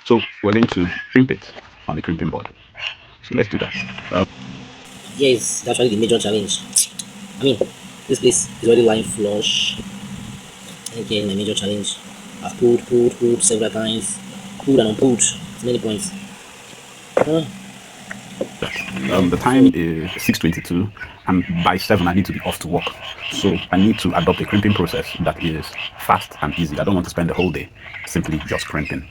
So we're going to crimp it on the crimping board. So let's do that. Yes, that's actually the major challenge. I mean, this place is already lying flush. Again, my major challenge. I've pulled several times, pulled and unpulled at many points. The time is 6:22, and by 7 I need to be off to work. So I need to adopt a crimping process that is fast and easy. I don't want to spend the whole day simply just crimping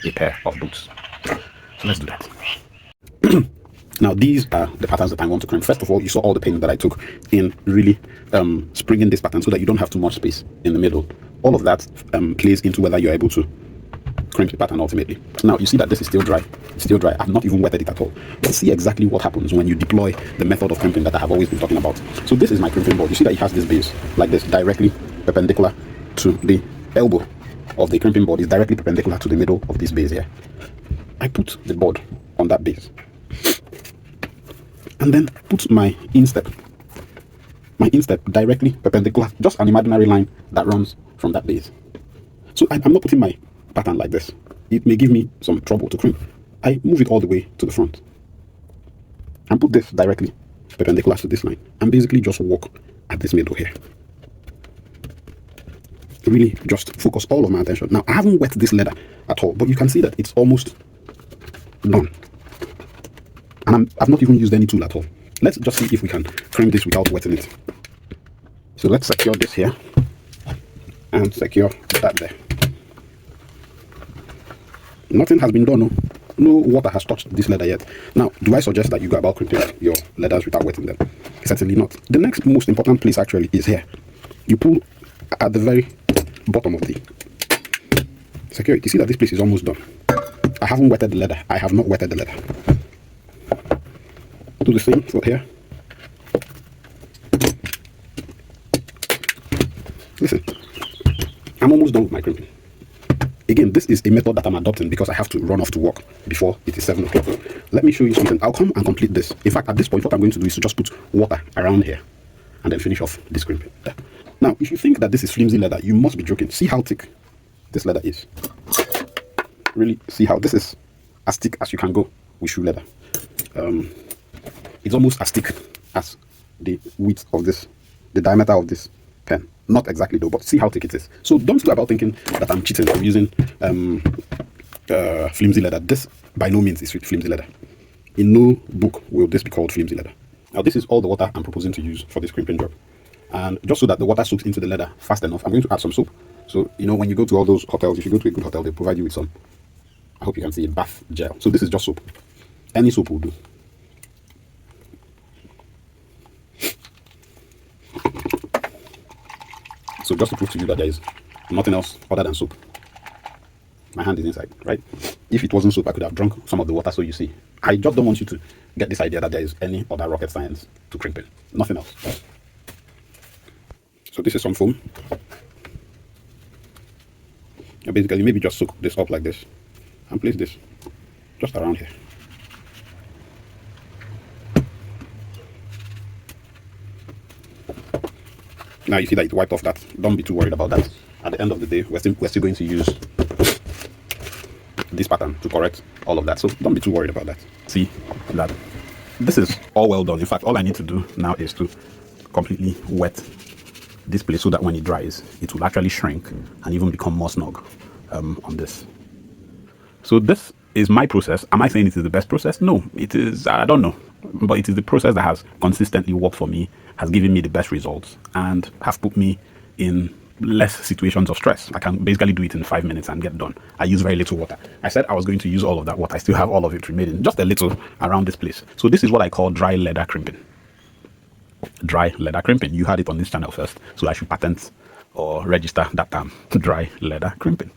a pair of boots. So let's do that. Now these are the patterns that I want to crimp. First of all, you saw all the pain that I took in really springing this pattern so that you don't have too much space in the middle. All of that plays into whether you're able to crimp the pattern ultimately. Now you see that this is still dry. It's still dry. I've not even wetted it at all. Let's see exactly what happens when you deploy the method of crimping that I have always been talking about. So this is my crimping board. You see that it has this base like this, directly perpendicular to the elbow of the crimping board is directly perpendicular to the middle of this base here. I put the board on that base and then put my instep directly perpendicular, just an imaginary line that runs from that base. So I'm not putting my pattern like this. It may give me some trouble to crimp. I move it all the way to the front and put this directly perpendicular to this line and basically just walk at this middle here. Really just focus all of my attention. Now I haven't wet this leather at all, but you can see that it's almost done. And I've not even used any tool at all. Let's just see if we can crimp this without wetting it. So let's secure this here and secure that there. Nothing has been done. No water has touched this leather yet. Now, do I suggest that you go about crimping your leathers without wetting them? Certainly not. The next most important place actually is here. You pull at the very bottom of the secure it. You see that this place is almost done. I haven't wetted the leather. I have not wetted the leather. Do the same for here. Listen, I'm almost done with my crimping. Again, this is a method that I'm adopting because I have to run off to work before it is 7 o'clock. Let me show you something. I'll come and complete this. In fact, at this point, what I'm going to do is to just put water around here and then finish off this crimping. There. Now, if you think that this is flimsy leather, you must be joking. See how thick this leather is. Really see how this is as thick as you can go with shoe leather. It's almost as thick as the width of this, the diameter of this pen. Not exactly though, but see how thick it is. So don't go about thinking that I'm cheating or using flimsy leather. This by no means is flimsy leather. In no book will this be called flimsy leather. Now this is all the water I'm proposing to use for this crimping job. And just so that the water soaks into the leather fast enough, I'm going to add some soap. So, you know, when you go to all those hotels, if you go to a good hotel, they provide you with some, I hope you can see it, bath gel. So this is just soap. Any soap will do. So just to prove to you that there is nothing else other than soap. My hand is inside, right? If it wasn't soap, I could have drunk some of the water. So you see, I just don't want you to get this idea that there is any other rocket science to crimping. Nothing else. So this is some foam. And basically, maybe just soak this up like this and place this just around here. Now you see that it wiped off that. Don't be too worried about that. At the end of the day, we're still going to use this pattern to correct all of that. So don't be too worried about that. See that this is all well done. In fact, all I need to do now is to completely wet this place so that when it dries, it will actually shrink and even become more snug on this. So this is my process. Am I saying it is the best process? No, it is. I don't know, but it is the process that has consistently worked for me, has given me the best results, and have put me in less situations of stress. I can basically do it in 5 minutes and get done. I use very little water. I said I was going to use all of that water. I still have all of it remaining, just a little around this place. So this is what I call dry leather crimping. Dry leather crimping. You had it on this channel first, so I should patent or register that term, dry leather crimping.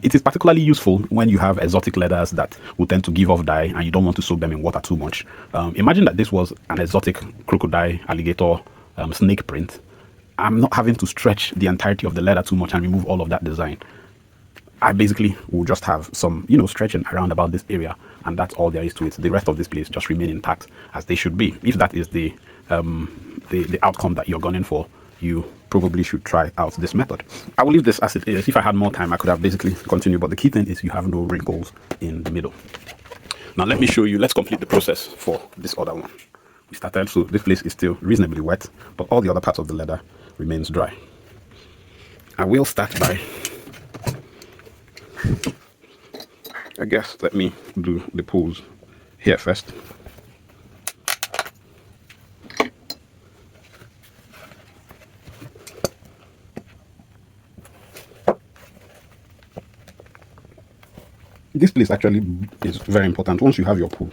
It is particularly useful when you have exotic leathers that will tend to give off dye and you don't want to soak them in water too much. Imagine that this was an exotic crocodile, alligator, snake print. I'm not having to stretch the entirety of the leather too much and remove all of that design. I basically will just have some, stretching around about this area, and that's all there is to it. The rest of this place just remain intact as they should be. If that is the outcome that you're gunning for, you probably should try out this method. I will leave this as it is. If I had more time, I could have basically continued, but the key thing is you have no wrinkles in the middle. Now let me show you, let's complete the process for this other one. We started, so this place is still reasonably wet, but all the other parts of the leather remains dry. I will start by, I guess, let me do the pulls here first. This place actually is very important. Once you have your pull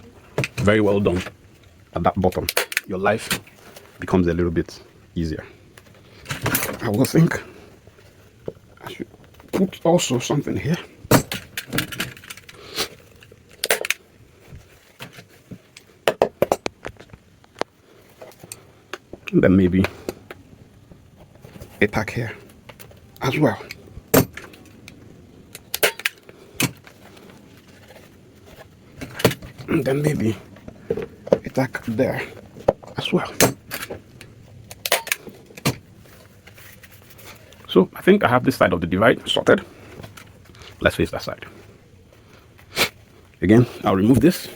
very well done at that bottom, your life becomes a little bit easier. I will think I should put also something here. And then maybe a tack here as well. And then maybe a tack there as well. So I think I have this side of the divide sorted. Let's face that side. Again, I'll remove this.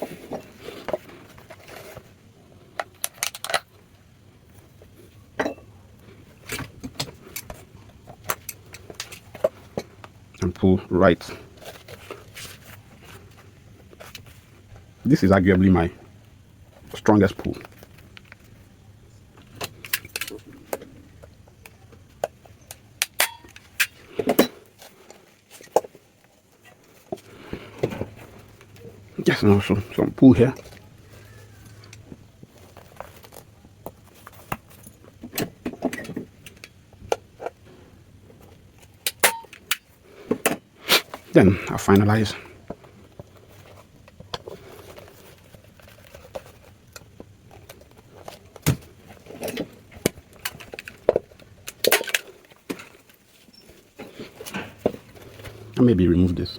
And pull right. This is arguably my strongest pull. Yes, and also some pull here. Then I'll finalize. And maybe remove this.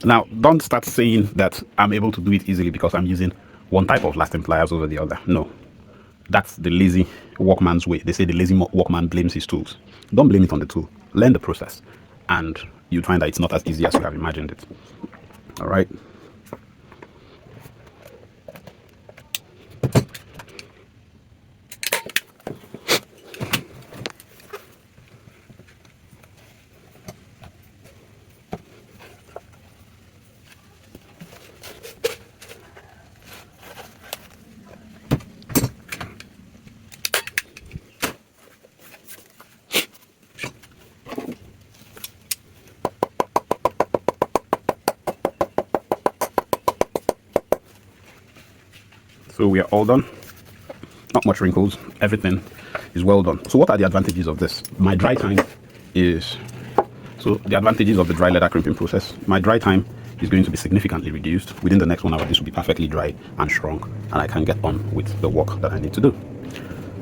Now, don't start saying that I'm able to do it easily because I'm using one type of lasting pliers over the other. No, that's the lazy workman's way. They say the lazy workman blames his tools. Don't blame it on the tool. Learn the process, and you'll find that it's not as easy as you have imagined it. All right. So we are all done. Not much wrinkles. Everything is well done. So what are the advantages of this? My dry time is, so the advantages of the dry leather crimping process. My dry time is going to be significantly reduced. Within the next 1 hour, this will be perfectly dry and strong, and I can get on with the work that I need to do.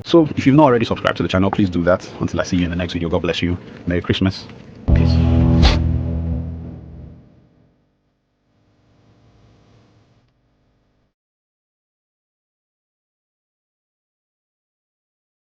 So if you've not already subscribed to the channel, please do that. Until I see you in the next video, God bless you. Merry Christmas.